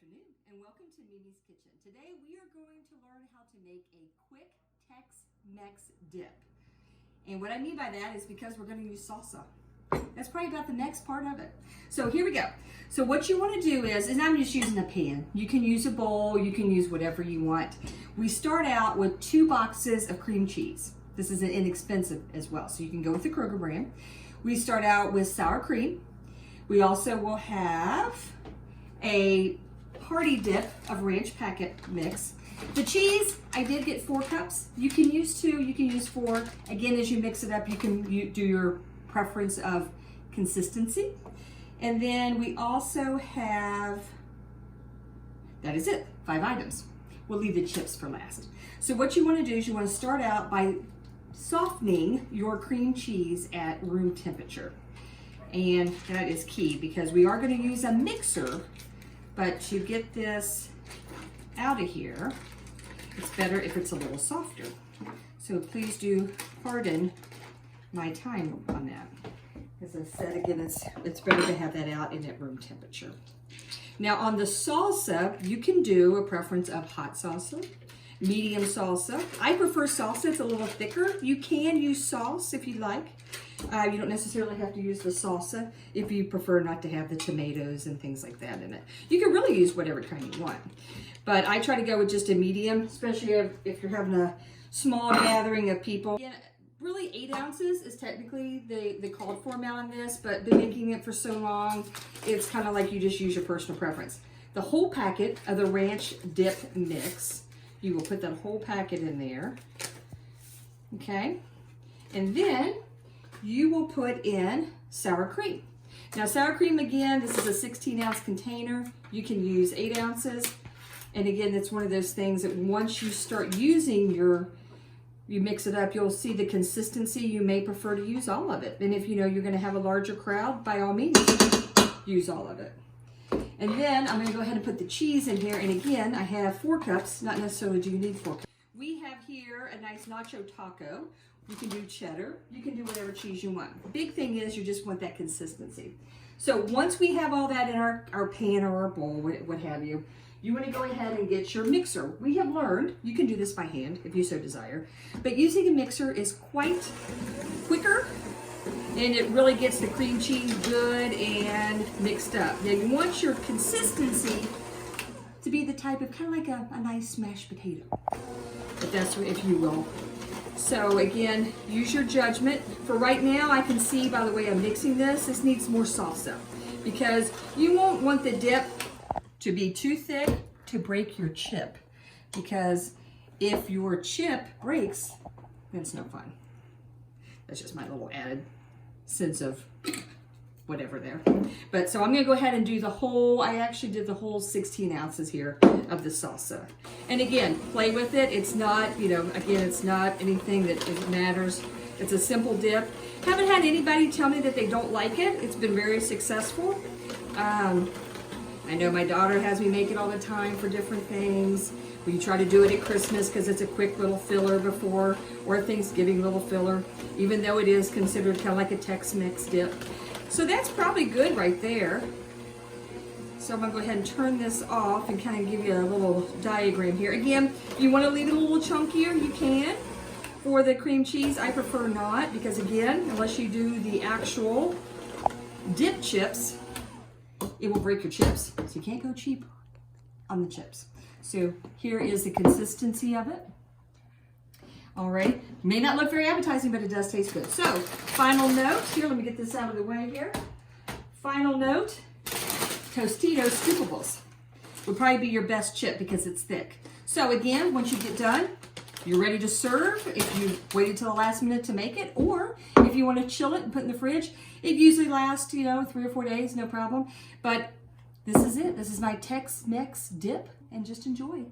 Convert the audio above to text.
afternoon and welcome to Mimi's Kitchen. Today we are going to learn how to make a quick Tex Mex dip. And what I mean by that is because we're going to use salsa. That's probably about the next part of it. So here we go. So what you want to do is I'm just using a pan. You can use a bowl, you can use whatever you want. We start out with 2 boxes of cream cheese. This is inexpensive as well, so you can go with the Kroger brand. We start out with sour cream. We also will have a hearty dip of ranch packet mix. The cheese, I did get 4 cups. You can use 2, you can use 4. Again, as you mix it up, you can do your preference of consistency. And then we also have, that is it, 5 items. We'll leave the chips for last. So what you want to do is you want to start out by softening your cream cheese at room temperature. And that is key because we are going to use a mixer, but to get this out of here, it's better if it's a little softer. So please do pardon my time on that. As I said again, it's better to have that out in at room temperature. Now on the salsa, you can do a preference of hot salsa, medium salsa. I prefer salsa, it's a little thicker. You can use sauce if you like. You don't necessarily have to use the salsa if you prefer not to have the tomatoes and things like that in it. You can really use whatever kind you want. But I try to go with just a medium, especially if you're having a small gathering of people. Yeah, really 8 ounces is technically the called for amount on this, but been making it for so long, it's kind of like you just use your personal preference. The whole packet of the ranch dip mix, you will put that whole packet in there, okay? And then you will put in sour cream. Now sour cream, again, this is a 16-ounce container. You can use 8 ounces. And again, it's one of those things that once you start using you mix it up, you'll see the consistency. You may prefer to use all of it. And if you know you're gonna have a larger crowd, by all means, use all of it. And then I'm gonna go ahead and put the cheese in here. And again, I have 4 cups, not necessarily do you need 4 cups. We have here a nice nacho taco. You can do cheddar, you can do whatever cheese you want. The big thing is you just want that consistency. So once we have all that in our pan or our bowl, what have you, you want to go ahead and get your mixer. We have learned, you can do this by hand if you so desire, but using a mixer is quite quicker and it really gets the cream cheese good and mixed up. Now you want your consistency to be the type of kind of like a nice mashed potato, if that's, if you will. So again, use your judgment. For right now, I can see by the way I'm mixing this needs more salsa because you won't want the dip to be too thick to break your chip, because if your chip breaks, then it's no fun. That's just my little added sense of whatever there. But so I'm gonna go ahead and do the whole, I actually did the whole 16 ounces here of the salsa. And again, play with it. It's not, you know, again, it's not anything that matters. It's a simple dip. Haven't had anybody tell me that they don't like it. It's been very successful. I know my daughter has me make it all the time for different things. We try to do it at Christmas because it's a quick little filler before, or a Thanksgiving little filler, even though it is considered kind of like a Tex Mex dip. So that's probably good right there. So I'm gonna go ahead and turn this off and kind of give you a little diagram here. Again, if you want to leave it a little chunkier, you can. For the cream cheese, I prefer not, because again, unless you do the actual dip chips, it will break your chips. So you can't go cheap on the chips. So here is the consistency of it. All right, may not look very appetizing, but it does taste good. So final note, here, let me get this out of the way here. Final note, Tostitos Scoopables would probably be your best chip because it's thick. So again, once you get done, you're ready to serve if you waited till the last minute to make it, or if you want to chill it and put it in the fridge. It usually lasts, you know, 3 or 4 days, no problem. But this is it. This is my Tex Mex dip, and just enjoy.